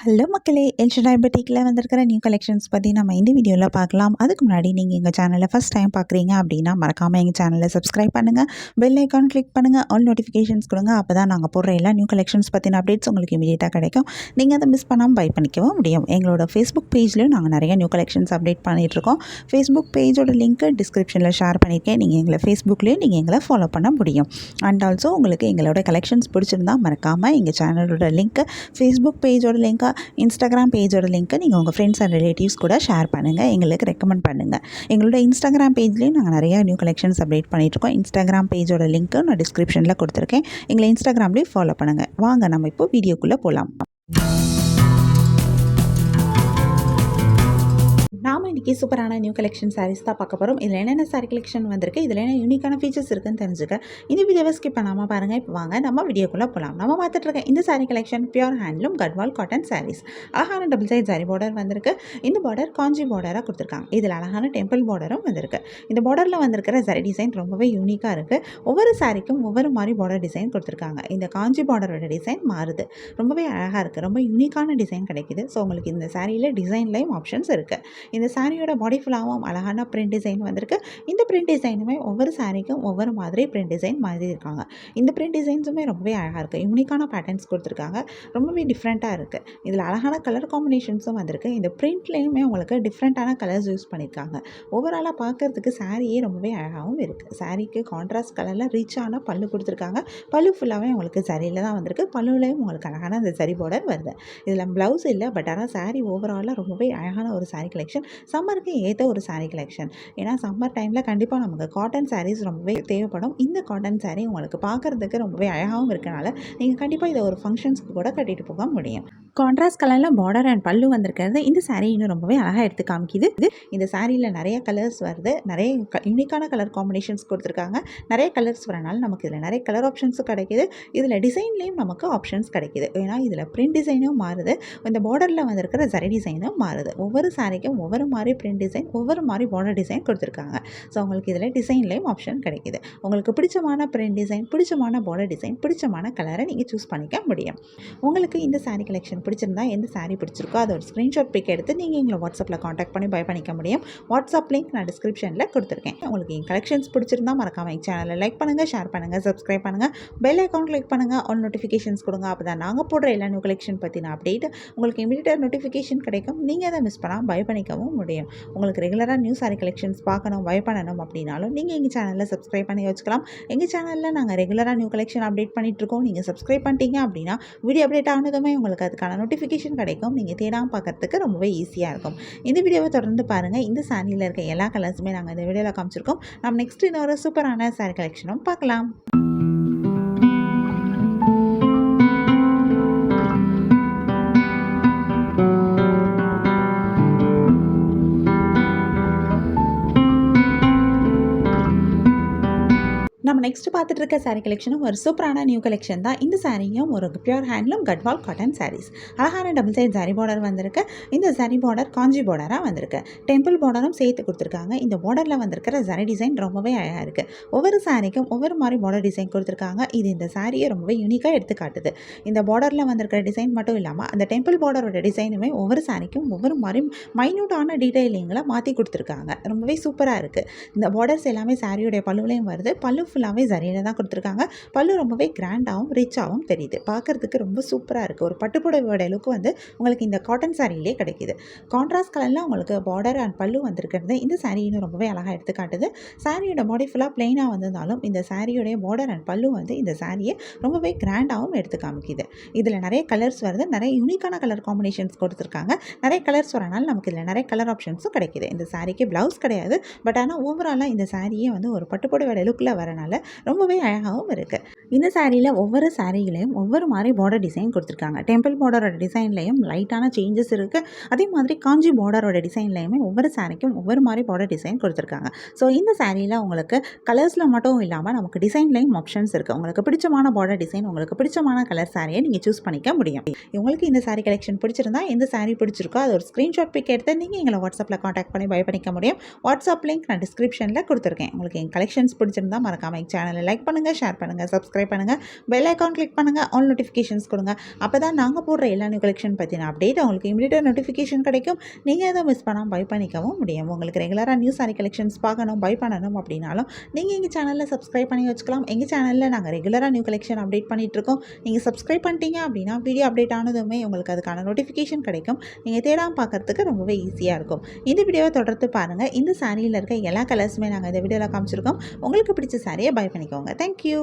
Hello மக்களே, El Shaddai பொட்டிக்கில் வந்திருக்கிற new collections பற்றி நம்ம இந்த வீடியோவில் பார்க்கலாம். அதுக்கு முன்னாடி நீங்கள் எங்கள் சேனலை ஃபஸ்ட் டைம் பார்க்குறீங்க அப்படின்னா மறக்காமல் எங்கள் சேனலை சப்ஸ்கிரைப் பண்ணுங்கள், பெல் ஐக்கான் கிளிக் பண்ணுங்கள், ஆல் நோட்டிஃபிகேஷன்ஸ் கொடுங்க. அப்போ தான் நாங்கள் போடுற எல்லா நியூ கலெக்ஷன்ஸ் பற்றின அப்டேட்ஸ் உங்களுக்கு இமீடியட்டாக கிடைக்கும். நீங்கள் அதை மிஸ் பண்ணாமல் பை பண்ணிக்கவும் முடியும். எங்களோட ஃபேஸ்புக் பேஜ்லேயும் நாங்கள் நிறைய நியூ கலெக்ஷன்ஸ் அப்டேட் பண்ணிகிட்ருக்கோம். ஃபேஸ்புக் பேஜோட லிங்க்கு டிஸ்கிரிப்ஷனில் ஷேர் பண்ணியிருக்கேன். நீங்கள் எங்களை ஃபேஸ்புக்லேயும் நீங்கள் எங்களை ஃபாலோ பண்ண முடியும். அண்ட் ஆல்சோ உங்களுக்கு எங்களோட கலெக்ஷன்ஸ் பிடிச்சிருந்தா மறக்காமல் எங்கள் சேனலோட லிங்க்கு, ஃபேஸ்புக் பேஜோட லிங்க்கை, இன்ஸ்டாகிராம் பேஜோட லிங்க்கை நீங்கள் உங்கள் ஃப்ரெண்ட்ஸ் அண்ட் ரிலேட்டிவ்ஸ் கூட ஷேர் பண்ணுங்கள், எங்களுக்கு ரெக்கமெண்ட் பண்ணுங்கள். எங்களோட இன்ஸ்டாகிராம் பேஜ்லேயும் நாங்கள் நிறையா நியூ கலெக்ஷன்ஸ் அப்டேட் பண்ணிகிட்ருக்கோம். இன்ஸ்டாகிராம் பேஜோட லிங்க்கு நான் டிஸ்கிரிப்ஷனில் கொடுத்துருக்கேன். எங்களை இன்ஸ்டாகிராம்லேயும் ஃபாலோ பண்ணுங்கள். வாங்க நம்ம இப்போ வீடியோக்குள்ளே போகலாம். நாம் இன்றைக்கி சூப்பரான நியூ கலெக்ஷன் சாரீஸ் தான் பார்க்க போகிறோம். இதில் என்னென்ன சாரீ கலெக்ஷன் வந்திருக்கு, இதில் என்ன யூனிக்கான ஃபீச்சர்ஸ் இருக்குன்னு தெரிஞ்சுக்க இந்த வீடியோவை ஸ்கிப் பண்ணாமல் பாருங்கள். இப்போ வாங்க நம்ம வீடியோக்குள்ளே போகலாம். நம்ம பார்த்துட்டு இருக்க இந்த sari collection pure handloom Gadwal cotton saris. அழகான டபுள் சைட் சாரீ பார்டர் வந்திருக்கு. இந்த பார்டர் காஞ்சி பார்டராக கொடுத்துருக்காங்க. இதில் அழகான டெம்பிள் பார்டரும் வந்திருக்கு. இந்த பார்டரில் வந்திருக்கிற சாரீ டிசைன் ரொம்பவே யூனிக்காக இருக்குது. ஒவ்வொரு சாரீக்கும் ஒவ்வொரு மாதிரி பார்டர் டிசைன் கொடுத்துருக்காங்க. இந்த காஞ்சி பார்டரோட டிசைன் மாறுது, ரொம்பவே அழகாக இருக்குது, ரொம்ப யூனிக்கான டிசைன் கிடைக்குது. ஸோ உங்களுக்கு இந்த சாரியில் டிசைன்லேயும் ஆப்ஷன்ஸ் இருக்குது. இந்த சாரியோட பாடி ஃபுல்லாகவும் அழகான பிரிண்ட் டிசைன் வந்திருக்கு. இந்த பிரிண்ட் டிசைனுமே ஒவ்வொரு சாரிக்கும் ஒவ்வொரு மாதிரி பிரிண்ட் டிசைன் மாதிரி இருக்காங்க. இந்த பிரிண்ட் டிசைன்ஸுமே ரொம்பவே அழகாக இருக்குது. யூனிக்கான பேட்டர்ன்ஸ் கொடுத்துருக்காங்க, ரொம்பவே டிஃப்ரெண்ட்டாக இருக்குது. இதில் அழகான கலர் காம்பினேஷன்ஸும் வந்திருக்கு. இந்த பிரிண்ட்லேயுமே உங்களுக்கு டிஃப்ரெண்ட்டான கலர்ஸ் யூஸ் பண்ணியிருக்காங்க. ஓவராலாக பார்க்குறதுக்கு சாரியே ரொம்பவே அழகாகவும் இருக்குது. சாரிக்கு கான்ட்ராஸ்ட் கலரில் ரிச்சான பல்லு கொடுத்துருக்காங்க. பல்லு ஃபுல்லாகவே உங்களுக்கு சரியில் தான் வந்திருக்கு. பல்லுலேயும் உங்களுக்கு அழகான அந்த சரி பார்டர் வருது. இதில் ப்ளவுஸ் இல்லை, பட் ஆனால் சாரி ஓவராலாக ரொம்பவே அழகான ஒரு சாரி கலெக்ஷன். சம்மருக்கு ஏற்ற ஒரு சாரீ கலெக்ஷன். ஏன்னா சம்மர் டைமில் கண்டிப்பாக நமக்கு காட்டன் சாரீஸ் ரொம்பவே தேவைப்படும். இந்த காட்டன் சாரீ உங்களுக்கு பார்க்குறதுக்கு ரொம்பவே அழகாகவும் இருக்கனால நீங்கள் கண்டிப்பாக இதை ஒரு ஃபங்க்ஷன்ஸ்க்கு கூட கட்டிட்டு போக முடியும். கான்ட்ராஸ்ட் கலரில் பார்டர் அண்ட் பல்லு வந்திருக்கிறது இந்த சாரீ இன்னும் ரொம்பவே அழகாக எடுத்து காமிக்குது. இந்த சாரியில் நிறைய கலர்ஸ் வருது, நிறைய யூனிக்கான கலர் காம்பினேஷன்ஸ் கொடுத்துருக்காங்க. நிறைய கலர்ஸ் வரனால நமக்கு இதில் நிறைய கலர் ஆப்ஷன்ஸும் கிடைக்கிது. இதில் டிசைன்லேயும் நமக்கு ஆப்ஷன்ஸ் கிடைக்கிது. ஏன்னா இதில் பிரிண்ட் டிசைனும் மாறுது, இந்த பார்டரில் வந்திருக்கிற சரி டிசைனும் மாறுது. ஒவ்வொரு சாரிக்கும் ஒவ்வொரு மாதிரி பிரிண்ட் டிசைன், ஒவ்வொரு மாதிரி பார்டர் டிசைன் கொடுத்துருக்காங்க. ஸோ உங்களுக்கு இதில் டிசைன்லேயும் ஆப்ஷன் கிடைக்கிது. உங்களுக்கு பிடிச்சமான பிரிண்ட் டிசைன், பிடிச்சமான பார்டர் டிசைன், பிடிச்சமான கலரை நீங்கள் சூஸ் பண்ணிக்க முடியும். உங்களுக்கு இந்த சாரீ கலெக்ஷன் பிடிச்சிருந்தா, எந்த சாரீ பிடிச்சிருக்கோ அதை ஒரு ஸ்க்ரீன்ஷாட் பிக் எடுத்து நீங்கள் எங்களை வாட்ஸ்அப்பில் காண்டாக்ட் பண்ணி பை பண்ணிக்க முடியும். வாட்ஸ்அப் லிங்க் நான் டிஸ்கிரிப்ஷனில் கொடுத்துருக்கேன். உங்களுக்கு என் கலெக்ஷன்ஸ் பிடிச்சிருந்தா மறக்காமல் எங்கள் சேனலை லைக் பண்ணுங்கள், ஷேர் பண்ணுங்கள், சப்ஸ்கிரைப் பண்ணுங்கள், பெல் ஐக்கான் கிளிக் பண்ணுங்கள், ஆல் நோட்டிஃபிகேஷன்ஸ் கொடுங்க. அப்போ தான் நாங்கள் போடுற எல்லா நியூ கலெக்ஷன் பற்றின அப்டேட் உங்களுக்கு இமீடியட்டாக நோட்டிஃபிகேஷன் கிடைக்கும். நீங்கள் அதை மிஸ் பண்ணால் பை பண்ணிக்கவும் முடியும். உங்களுக்கு ரெகுலராக நியூ சாரீ கலெக்ஷன்ஸ் பார்க்கணும், பை பண்ணணும் அப்படின்னாலும் நீங்கள் எங்கள் சேனலில் சப்ஸ்கிரைப் பண்ணி வச்சுக்கலாம். எங்கள் சேனலில் நாங்கள் ரெகுலராக நியூ கலெக்ஷன் அப்டேட் பண்ணிகிட்ருக்கோம். நீங்கள் சப்ஸ்கிரைப் பண்ணிட்டீங்க அப்படின்னா வீடியோ அப்டேட் ஆனதுமே உங்களுக்கு அதுக்கான நோட்டிஃபிகேஷன் கிடைக்கும். நீங்கள் தேடாமல் பார்க்குறதுக்கு ரொம்பவே ஈஸியாக இருக்கும். இந்த வீடியோவை தொடர்ந்து பாருங்கள். இந்த சாரியில் இருக்க எல்லா கலர்ஸுமே நாங்கள் இந்த வீடியோவில் காமிச்சிருக்கோம். நம்ம நெக்ஸ்ட் இன்னொரு சூப்பரான சாரீ கலெக்ஷனும் பார்க்கலாம். நம்ம நெக்ஸ்ட் பார்த்துட்டு இருக்க சாரீ கலெக்ஷனும் ஒரு சூப்பரான நியூ கலெக்ஷன் தான். இந்த சாரியும் ஒரு pure handloom Gadwal cotton saris. அழகான டபுள் சைட் சாரீ பார்டர் வந்திருக்கு. இந்த சாரீ பார்டர் காஞ்சி பார்டராக வந்திருக்கு. டெம்பிள் பார்டரும் சேர்த்து கொடுத்துருக்காங்க. இந்த பார்டரில் வந்திருக்கிற சாரீ டிசைன் ரொம்பவே அழகாக இருக்குது. ஒவ்வொரு சாரிக்கும் ஒவ்வொரு மாதிரி பார்டர் டிசைன் கொடுத்துருக்காங்க. இது இந்த சாரியை ரொம்பவே யூனிக்காக எடுத்து காட்டுது. இந்த பார்டரில் வந்திருக்கிற டிசைன் மட்டும் இல்லாமல் அந்த டெம்பிள் பார்டரோட டிசைனுமே ஒவ்வொரு சாரிக்கும் ஒவ்வொரு மாதிரி மைன்யூட்டான டீட்டெயிலிங்களை மாற்றி கொடுத்துருக்காங்க. ரொம்பவே சூப்பராக இருக்குது. இந்த பார்டர்ஸ் எல்லாமே சாரியோடைய பல்லுலையும் வருது. பல்லு ஃபுல்லாகவே சரியில் தான் கொடுத்துருக்காங்க. பல்லு ரொம்பவே கிராண்டாகவும் ரிச்சாகவும் தெரியுது. பார்க்குறதுக்கு ரொம்ப சூப்பராக இருக்குது. ஒரு பட்டுப்புடவையோட லுக்கு வந்து உங்களுக்கு இந்த காட்டன் சாரியிலே கிடைக்கிது. கான்ட்ராஸ்ட் கலரில் உங்களுக்கு பார்டர் அண்ட் பல்லு வந்திருக்கிறது இந்த சாரீ இன்னும் ரொம்பவே அழகாக எடுத்து காட்டுது. சாரியோட பாடி ஃபுல்லாக பிளெயினாக வந்திருந்தாலும் இந்த சாரியோடைய பார்டர் அண்ட் பல்லு வந்து இந்த சாரியை ரொம்பவே கிராண்டாகவும் எடுத்து காமிக்குது. இதில் நிறைய கலர்ஸ் வருது, நிறைய யூனிக்கான கலர் காம்பினேஷன்ஸ் கொடுத்துருக்காங்க. நிறைய கலர்ஸ் வரனால நமக்கு இதில் நிறைய கலர் ஆப்ஷன்ஸும் கிடைக்கிது. இந்த சாரிக்கு ப்ளவுஸ் கிடையாது, பட் ஆனால் ஓவராலாக இந்த சாரியே வந்து ஒரு பட்டுப்புடவையோட லுக்கில் வரனால ரொம்பவே அழகாகவும் இருக்குது. இந்த சாரியில் ஒவ்வொரு சாரிகளையும் ஒவ்வொரு மாதிரி பார்டர் டிசைன் கொடுத்துருக்காங்க. டெம்பிள் பார்டரோட டிசைன்லையும் லைட்டான சேஞ்சஸ் இருக்குது. அதே மாதிரி காஞ்சி பார்டரோட டிசைன்லையுமே ஒவ்வொரு சாரிக்கும் ஒவ்வொரு மாதிரி பார்டர் டிசைன் கொடுத்துருக்காங்க. ஸோ இந்த சாரியில் உங்களுக்கு கலர்ஸில் மட்டும் இல்லாமல் நமக்கு டிசைன்லையும் ஆப்ஷன்ஸ் இருக்குது. உங்களுக்கு பிடிச்சமான பார்டர் டிசைன், உங்களுக்கு பிடிச்சமான கலர் சாரியை நீங்கள் சூஸ் பண்ணிக்க முடியும். உங்களுக்கு இந்த சாரீ கலெக்ஷன் பிடிச்சிருந்தா, எந்த சாரீ பிடிச்சிருக்கோ அது ஒரு ஸ்க்ரீன்ஷாட் பிக் எடுத்து நீங்கள் எங்களை வாட்ஸ்அப்பில் காண்டாக்ட் பண்ணி பை பண்ணிக்க முடியும். வாட்ஸ்அப் லிங்க் நான் டிஸ்கிரிப்ஷனில் கொடுத்துருக்கேன். உங்களுக்கு என் கலெக்ஷன்ஸ் பிடிச்சிருந்தா மறக்காமல் சேனலை லைக் பண்ணுங்கள், ஷேர் பண்ணுங்கள், சப்ஸ்கிரைப் பண்ணுங்கள், பெல் ஐக்கான் கிளிக் பண்ணுங்கள், ஆல் நோட்டிஃபிகேஷன்ஸ் கொடுங்க. அப்போ தான் நாங்கள் போடுற எல்லா நியூ கலெக்ஷன் பற்றின அப்டேட் உங்களுக்கு இமீடியட்டாக நோட்டிஃபிகேஷன் கிடைக்கும். நீங்கள் எதை மிஸ் பண்ணாமல் பை பண்ணிக்கவும் முடியும். உங்களுக்கு ரெகுலராக நியூ சாரி கலெக்ஷன்ஸ் பார்க்கணும், பை பண்ணணும் அப்படின்னாலும் நீங்கள் எங்கள் சேனலில் சப்ஸ்கிரைப் பண்ணி வச்சுக்கலாம். எங்கள் சேனலில் நாங்கள் ரெகுலராக நியூ கலெக்ஷன் அப்டேட் பண்ணிகிட்ருக்கோம். நீங்கள் சப்ஸ்கிரைப் பண்ணிட்டீங்க அப்படின்னா வீடியோ அப்டேட் ஆனதுமே உங்களுக்கு அதுக்கான நோட்டிஃபிகேஷன் கிடைக்கும். நீங்கள் தேடாமல் பார்க்குறதுக்கு ரொம்பவே ஈஸியாக இருக்கும். இந்த வீடியோவை தொடர்ந்து பாருங்கள். இந்த சாரியில் இருக்க எல்லா கலர்ஸுமே நாங்கள் இந்த வீடியோவில் காமிச்சிருக்கோம். உங்களுக்கு பிடிச்ச சாரியை பை பண்ணிக்கோங்க. தேங்க்யூ.